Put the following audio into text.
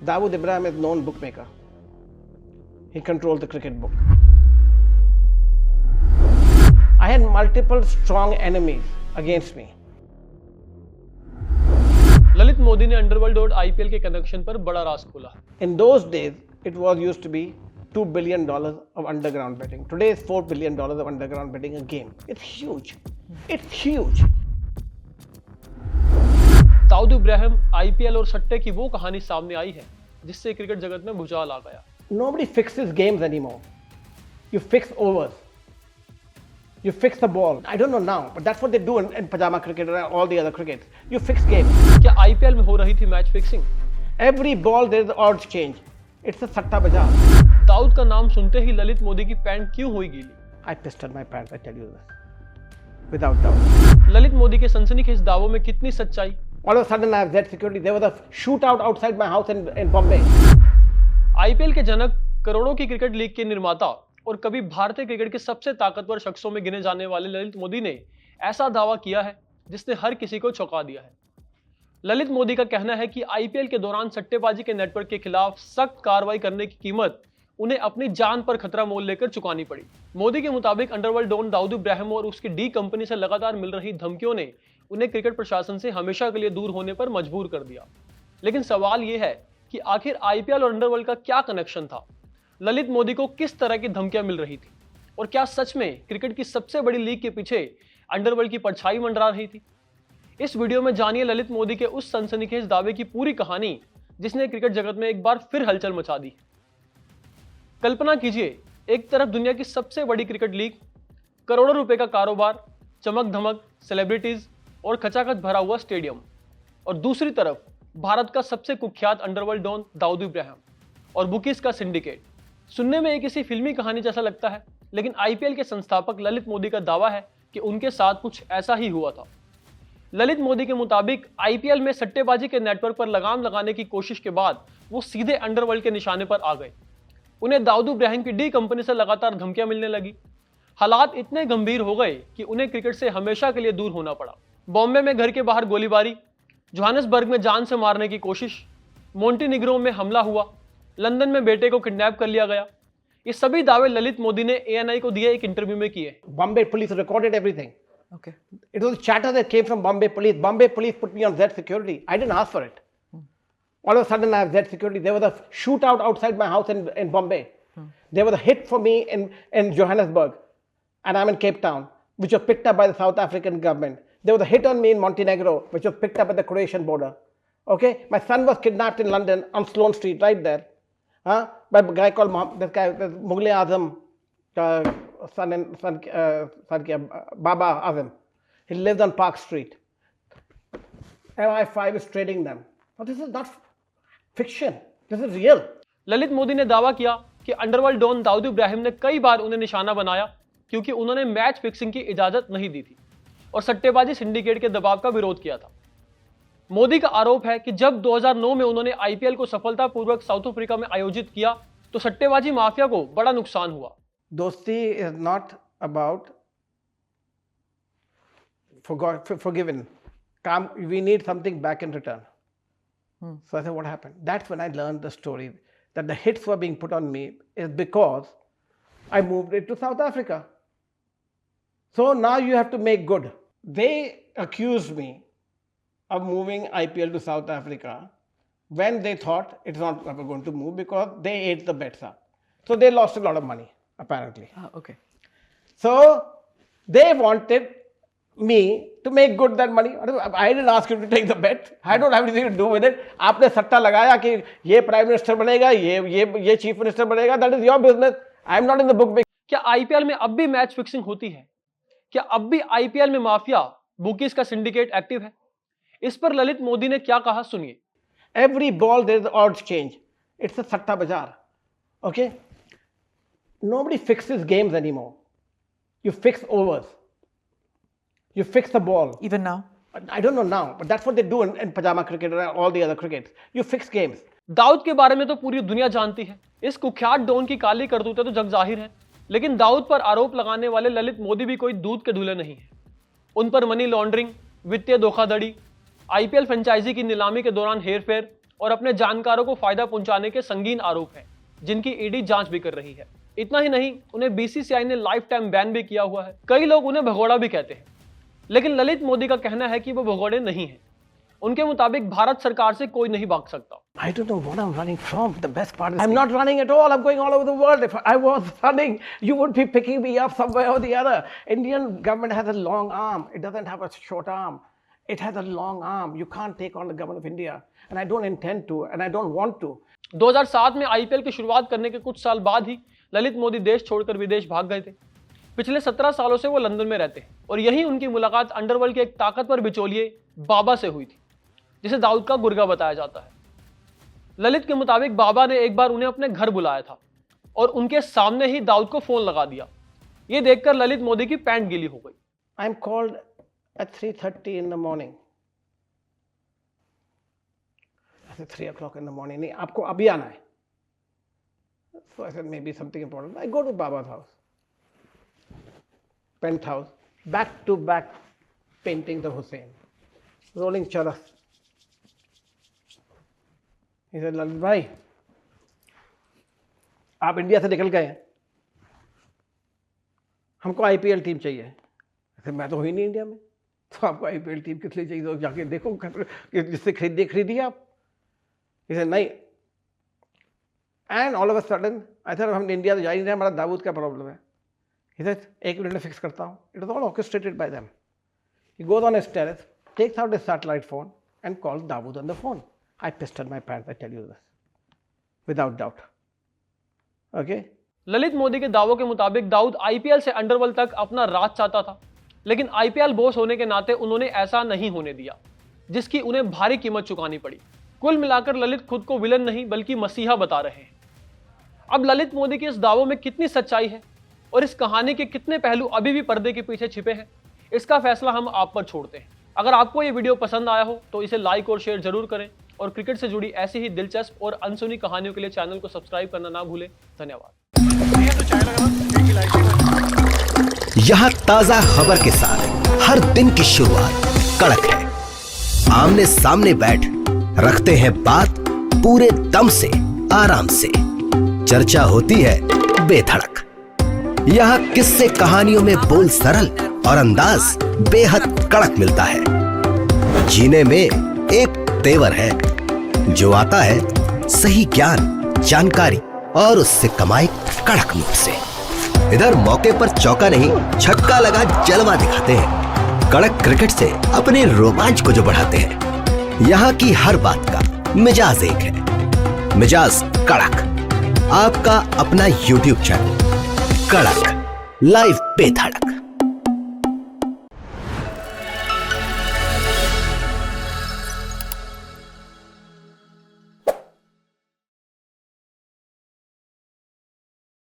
Dawood Ibrahim is a known bookmaker. He controlled the cricket book. I had multiple strong enemies against me. Lalit Modi ने underworld और IPL के connection पर बड़ा राज खोला। In those days, it was used to be $2 billion of underground betting. Today is $4 billion of underground betting a game. It's huge. It's huge. Dawood Ibrahim, IPL और सट्टे की वो कहानी सामने आई है जिससे क्रिकेट जगत में भूचाल आ गया। Nobody fixes games anymore. You fix overs. You fix the ball. I don't know now, but that's what they do in pajama cricket and all the other crickets. You fix games. क्या IPL में हो रही थी match fixing? Every ball there is the odds change. It's a satta bazaar. Dawood का नाम सुनते ही ललित मोदी की pant क्यों हुई गीली? I pissed on my pants, I tell you this. Without doubt. Lalit Modi के सनसनीखेज दावों में कितनी सच्चाई? All of a sudden I have Z security. There was a shootout outside my house in Bombay. IPL के जनक, करोड़ों की क्रिकेट लीग के निर्माता और कभी भारतीय क्रिकेट के सबसे ताकतवर शख्सों में गिने जाने वाले ललित मोदी ने ऐसा दावा किया है जिसने हर किसी को चौंका दिया है। ललित मोदी का कहना है कि आईपीएल के दौरान सट्टेबाजी के नेटवर्क के खिलाफ सख्त कार्रवाई करने की कीमत उन्हें अपनी जान पर खतरा मोल लेकर चुकानी पड़ी। मोदी के मुताबिक अंडरवर्ल्ड डॉन दाऊद इब्राहिम और उसकी डी कंपनी से लगातार मिल रही धमकियों ने उन्हें क्रिकेट प्रशासन से हमेशा के लिए दूर होने पर मजबूर कर दिया। लेकिन सवाल यह है कि आखिर आईपीएल और अंडरवर्ल्ड का क्या कनेक्शन था? ललित मोदी को किस तरह की धमकियां मिल रही थी और क्या सच में क्रिकेट की सबसे बड़ी लीग के पीछे अंडरवर्ल्ड की परछाई मंडरा रही थी? इस वीडियो में जानिए ललित मोदी के उस सनसनीखेज दावे की पूरी कहानी जिसने क्रिकेट जगत में एक बार फिर हलचल मचा दी। कल्पना कीजिए, एक तरफ दुनिया की सबसे बड़ी क्रिकेट लीग, करोड़ों रुपए का कारोबार, चमक धमक, सेलिब्रिटीज और खचाखच भरा हुआ स्टेडियम, और दूसरी तरफ भारत का सबसे कुख्यात अंडरवर्ल्ड डॉन दाऊद इब्राहिम और बुकीज का सिंडिकेट। सुनने में एक किसी फिल्मी कहानी जैसा लगता है, लेकिन आईपीएल के संस्थापक ललित मोदी का दावा है कि उनके साथ कुछ ऐसा ही हुआ था। ललित मोदी के मुताबिक आईपीएल में सट्टेबाजी के नेटवर्क पर लगाम लगाने की कोशिश के बाद वो सीधे अंडरवर्ल्ड के निशाने पर आ गए। उन्हें दाऊद इब्राहिम की डी कंपनी से लगातार धमकियां मिलने लगी। हालात इतने गंभीर हो गए कि उन्हें क्रिकेट से हमेशा के लिए दूर होना पड़ा। बॉम्बे में घर के बाहर गोलीबारी, जोहानिसबर्ग में जान से मारने की कोशिश, मोंटेनिग्रो में हमला हुआ, लंदन में बेटे को किडनैप कर लिया गया। ये सभी दावे ललित मोदी ने एएनआई को दिए एक इंटरव्यू में किए। Bombay police recorded everything. Okay. It was a chatter that came from Bombay police. Bombay police put me on Z security. I didn't ask for it. All of a sudden I have Z security. There was a shootout outside my house in Bombay. There was a hit for me in Johannesburg, and I'm in Cape Town, which was picked up by the South African government. There was a hit on me in Montenegro, which was picked up at the Croatian border. Okay, my son was kidnapped in London on Sloane Street, right there. By a guy called Mughal Azam, son Baba Azam. He lived on Park Street. MI5 is trading them. But this is not fiction. This is real. Lalit Modi ने दावा किया कि underworld don Dawood Ibrahim ने कई बार उन्हें निशाना बनाया क्योंकि उन्होंने मैच फिक्सिंग की इजाजत नहीं दी थी और सट्टेबाजी सिंडिकेट के दबाव का विरोध किया था। मोदी का आरोप है कि जब 2009 में उन्होंने आईपीएल को सफलतापूर्वक साउथ अफ्रीका में आयोजित किया तो सट्टेबाजी माफिया को बड़ा नुकसान हुआ। Dosti is not about forgiven. We need something back in return. So I said, what happened? That's when I learned the story that the hits were being put on me is because I moved it to South Africa. So now you have to make good. They accused me of moving IPL to South Africa when they thought it's not going to move because they ate the bets up. So they lost a lot of money, apparently. Okay. So they wanted me to make good that money. I didn't ask you to take the bet. I don't have anything to do with it. आपने सट्टा लगाया कि ये prime minister बनेगा, ये chief minister बनेगा. That is your business. I am not in the book. क्या IPL में अब भी मैच फिक्सिंग होती है? क्या अब भी आईपीएल में माफिया, बुकीज का सिंडिकेट एक्टिव है? इस पर ललित मोदी ने क्या कहा, सुनिए। Every ball there is the odds change. It's a satta bazaar. Okay? Nobody fixes games anymore. You fix overs. You fix the ball. Even now? I don't know now, but that's what they do in pajama cricket and all the other crickets. You fix games. Dawood के बारे में तो पूरी दुनिया जानती है। इस कुख्यात डॉन की काली करतूतें तो जग जाहिर है, लेकिन दाऊद पर आरोप लगाने वाले ललित मोदी भी कोई दूध के धुले नहीं है। उन पर मनी लॉन्ड्रिंग, वित्तीय धोखाधड़ी, आईपीएल फ्रेंचाइजी की नीलामी के दौरान हेरफेर और अपने जानकारों को फायदा पहुंचाने के संगीन आरोप हैं, जिनकी ईडी जांच भी कर रही है। इतना ही नहीं, उन्हें बीसीसीआई ने लाइफ टाइम बैन भी किया हुआ है। कई लोग उन्हें भगोड़ा भी कहते हैं, लेकिन ललित मोदी का कहना है कि वो भगोड़े नहीं हैं। उनके मुताबिक भारत सरकार से कोई नहीं भाग सकता। I don't know what I'm running from. The best part is I'm not running at all. I'm going all over the world. If I was running, you would be picking me up somewhere or the other. Indian government has a long arm. It doesn't have a short arm. It has a long arm. You can't take on the government of India. And I don't intend to, and I don't want to. 2007 में IPL की शुरुआत करने के कुछ साल बाद ही ललित मोदी देश छोड़कर विदेश भाग गए थे। पिछले 17 सालों से वो लंदन में रहते हैं और यहीं उनकी मुलाकात अंडरवर्ल्ड के एक ताकतवर बिचौलिए बाबा से हुई थी, जिसे दाऊद का गुर्गा बताया जाता है। ललित के मुताबिक बाबा ने एक बार उन्हें अपने घर बुलाया था और उनके सामने ही दाऊद को फोन लगा दिया। ये देखकर ललित मोदी की पैंट गीली हो गई। I'm called at 3:30 in the morning. I said 3 o'clock in the morning. नहीं, आपको अभी आना है। So I said maybe something important. I go to Baba's house, penthouse, back to back painting the Hussein, rolling charas. He said, Lalit भाई, आप India से निकल गए हैं, हमको आईपीएल टीम चाहिए। मैं तो हुई नहीं इंडिया में, तो आपको आईपीएल टीम किस लिए चाहिए? तो जाके देखो जिससे खरीदी आप। He said, नहीं। And all of a sudden I thought हम इंडिया तो जा ही नहीं रहे, हमारा दाऊद का प्रॉब्लम है। He said, 1 मिनट में फिक्स करता हूँ। It was all orchestrated bye them. He goes on his terrace, takes out his satellite phone and calls Dawood on the phone. I pissed on my pants, I tell you this, without doubt. Okay? Lalit Modi के दावों के मुताबिक Dawood IPL से underworld तक अपना राज चाहता था, लेकिन आईपीएल बॉस होने के नाते उन्होंने ऐसा नहीं होने दिया, जिसकी उन्हें भारी कीमत चुकानी पड़ी। कुल मिलाकर ललित खुद को विलन नहीं बल्कि मसीहा बता रहे हैं। अब ललित मोदी के इस दावों में कितनी सच्चाई है और इस कहानी के कितने पहलू अभी भी पर्दे के पीछे छिपे हैं, इसका फैसला हम आप पर छोड़ते हैं। अगर आपको ये वीडियो पसंद आया हो तो इसे लाइक और शेयर जरूर करें और क्रिकेट से जुड़ी ऐसी ही दिलचस्प और अनसुनी कहानियों के लिए चैनल को सब्सक्राइब करना ना भूलें। धन्यवाद। यहाँ ताजा खबर के साथ हर दिन की शुरुआत कड़क है। आमने सामने बैठ रखते हैं बात पूरे दम से, आराम से। चर्चा होती है बेधड़क। यहाँ किस्से कहानियों में बोल सरल और अंदाज बेहद कड़क मिलता है। जीने में एक तेवर है जो आता है सही ज्ञान, जानकारी और उससे कमाई कड़क नोट से। इधर मौके पर चौका नहीं, छक्का लगा जलवा दिखाते हैं। कड़क क्रिकेट से अपने रोमांच को जो बढ़ाते हैं। यहाँ की हर बात का मिजाज एक है, मिजाज कड़क। आपका अपना YouTube चैनल कड़क, लाइव बेधड़क।